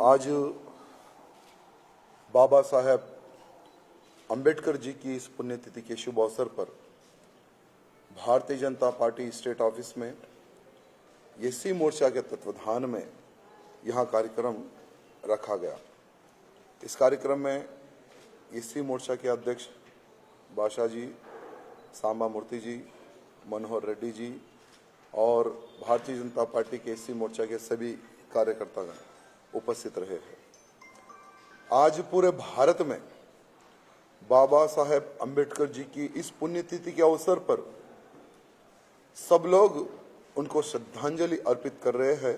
आज बाबा साहेब अंबेडकर जी की इस पुण्यतिथि के शुभ अवसर पर Bharatiya Janata party state office में एससी मोर्चा के तत्वाधान में यहां कार्यक्रम रखा गया। इस कार्यक्रम में एससी मोर्चा के अध्यक्ष बादशाह जी, सांबा मूर्ति जी, मनोहर रेड्डी जी और भारतीय जनता पार्टी के एससी मोर्चा के सभी कार्यकर्तागण उपस्थित रहे हैं। आज पूरे भारत में बाबा साहेब अंबेडकर जी की इस पुण्यतिथि के अवसर पर सब लोग उनको श्रद्धांजलि अर्पित कर रहे हैं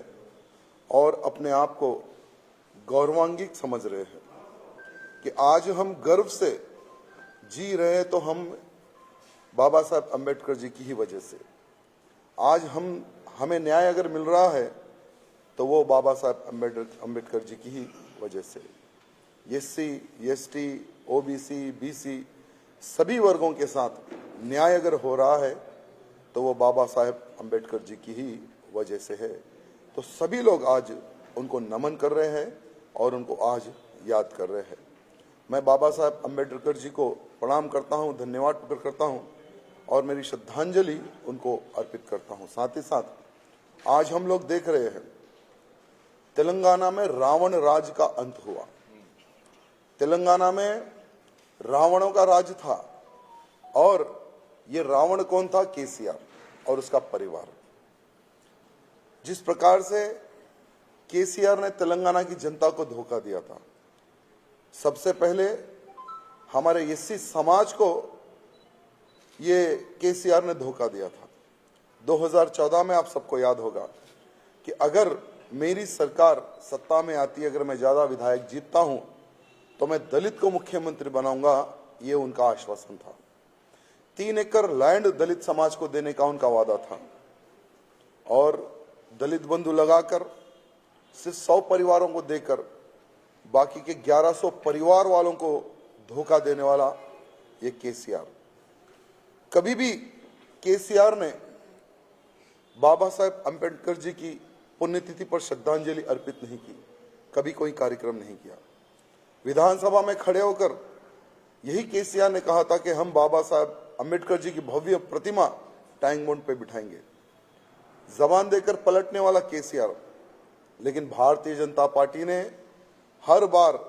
और अपने आप को गौरवान्वित समझ रहे हैं कि आज हम गर्व से जी रहे हैं, तो हम बाबा साहेब अंबेडकर जी की ही वजह से। आज हमें न्याय अगर मिल रहा है तो वो बाबा साहेब अंबेडकर जी की ही वजह से। एससी, एसटी, ओबीसी, बीसी सभी वर्गों के साथ न्याय अगर हो रहा है तो वो बाबा साहेब अंबेडकर जी की ही वजह से है। तो सभी लोग आज उनको नमन कर रहे हैं और उनको आज याद कर रहे हैं। मैं बाबा साहेब अंबेडकर जी को प्रणाम करता हूं, धन्यवाद प्रकट करता हूं और मेरी श्रद्धांजलि उनको अर्पित करता हूं। साथ ही साथ आज हम लोग देख रहे हैं तेलंगाना में रावण राज का अंत हुआ। तेलंगाना में रावणों का राज था और ये रावण कौन था? केसीआर और उसका परिवार। जिस प्रकार से केसीआर ने तेलंगाना की जनता को धोखा दिया था, सबसे पहले हमारे एससी समाज को ये केसीआर ने धोखा दिया था। 2014 में आप सबको याद होगा कि अगर मेरी सरकार सत्ता में आती, अगर मैं ज्यादा विधायक जीतता हूं तो मैं दलित को मुख्यमंत्री बनाऊंगा, ये उनका आश्वासन था। 3 एकड़ लैंड दलित समाज को देने का उनका वादा था और दलित बंधु लगाकर सिर्फ 100 परिवारों को देकर बाकी के 1100 परिवार वालों को धोखा देने वाला ये केसीआर। कभी भी केसीआर ने बाबा साहेब अंबेडकर जी की पुण्यतिथि पर श्रद्धांजलि अर्पित नहीं की, कभी कोई कार्यक्रम नहीं किया। विधानसभा में खड़े होकर यही केसीआर ने कहा था कि हम बाबा साहेब अंबेडकर जी की भव्य प्रतिमा टैंक बंड पे बिठाएंगे। जबान देकर पलटने वाला केसीआर, लेकिन भारतीय जनता पार्टी ने हर बार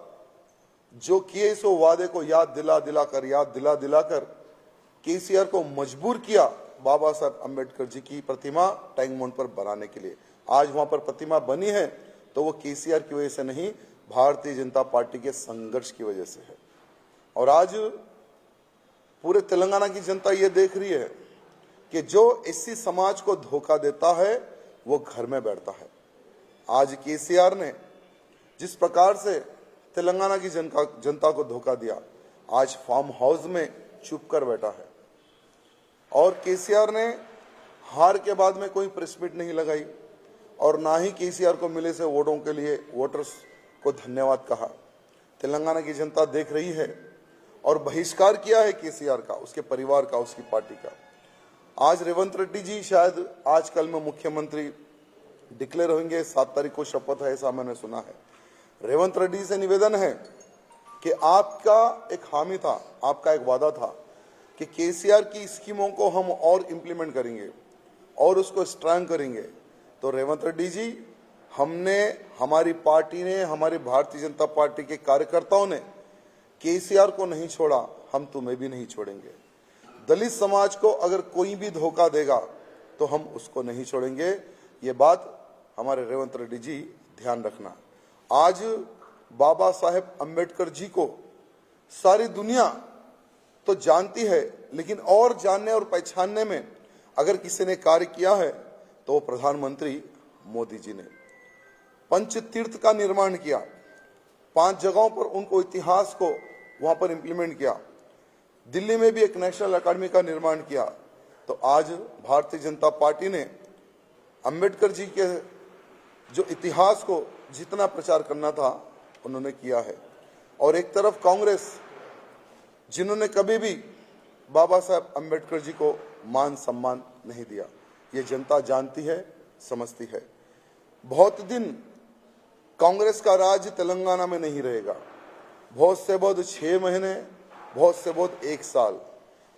जो किए सो वादे को याद दिलाकर केसीआर को मजबूर किया बाबा साहेब अंबेडकर जी की प्रतिमा टैंक बंड पर बनाने के लिए। आज वहां पर प्रतिमा बनी है तो वो केसीआर की वजह से नहीं, भारतीय जनता पार्टी के संघर्ष की वजह से है। और आज पूरे तेलंगाना की जनता ये देख रही है कि जो एससी समाज को धोखा देता है वो घर में बैठता है। आज केसीआर ने जिस प्रकार से तेलंगाना की जनता को धोखा दिया, आज फार्म हाउस में चुप कर बैठा है। और केसीआर ने हार के बाद में कोई प्रेस मीट नहीं लगाई और ना ही केसीआर को मिले से वोटों के लिए वोटर्स को धन्यवाद कहा। तेलंगाना की जनता देख रही है और बहिष्कार किया है केसीआर का, उसके परिवार का, उसकी पार्टी का। आज रेवंत रेड्डी जी शायद आज कल में मुख्यमंत्री डिक्लेयर होंगे, 7 तारीख को शपथ है, ऐसा मैंने सुना है। रेवंत रेड्डी से निवेदन है कि आपका एक हामी था, आपका एक वादा था कि केसीआर की स्कीमों को हम और इंप्लीमेंट करेंगे और उसको स्ट्रांग करेंगे। तो रेवंत रेड्डी जी, हमारी पार्टी ने, हमारी भारतीय जनता पार्टी के कार्यकर्ताओं ने केसीआर को नहीं छोड़ा, हम तुम्हें भी नहीं छोड़ेंगे। दलित समाज को अगर कोई भी धोखा देगा तो हम उसको नहीं छोड़ेंगे। ये बात हमारे रेवंत रेड्डी जी ध्यान रखना। आज बाबा साहेब अंबेडकर जी को सारी दुनिया तो जानती है, लेकिन और जानने और पहचानने में अगर किसी ने कार्य किया है तो वो प्रधानमंत्री मोदी जी ने। पंच तीर्थ का निर्माण किया, 5 जगहों पर उनको इतिहास को वहां पर इंप्लीमेंट किया। दिल्ली में भी एक नेशनल अकेडमी का निर्माण किया। तो आज भारतीय जनता पार्टी ने अंबेडकर जी के जो इतिहास को जितना प्रचार करना था उन्होंने किया है। और एक तरफ कांग्रेस, जिन्होंने कभी भी बाबा साहेब अंबेडकर जी को मान सम्मान नहीं दिया, ये जनता जानती है, समझती है। बहुत दिन कांग्रेस का राज तेलंगाना में नहीं रहेगा। बहुत से बहुत 6 महीने, बहुत से बहुत 1 साल,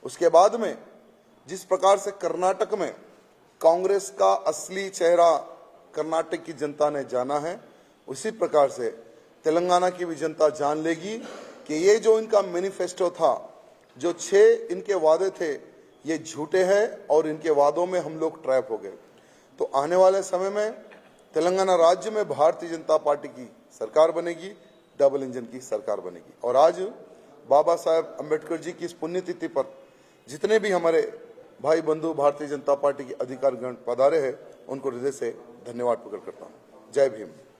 उसके बाद में जिस प्रकार से कर्नाटक में कांग्रेस का असली चेहरा कर्नाटक की जनता ने जाना है, उसी प्रकार से तेलंगाना की भी जनता जान लेगी कि ये जो इनका मैनिफेस्टो था, जो 6 इनके वादे थे, ये झूठे हैं और इनके वादों में हम लोग ट्रैप हो गए। तो आने वाले समय में तेलंगाना राज्य में भारतीय जनता पार्टी की सरकार बनेगी, डबल इंजन की सरकार बनेगी। और आज बाबा साहेब अम्बेडकर जी की इस पुण्यतिथि पर जितने भी हमारे भाई बंधु भारतीय जनता पार्टी के अधिकारीगण पधारे हैं, उनको हृदय से धन्यवाद प्रकट करता हूँ। जय भीम।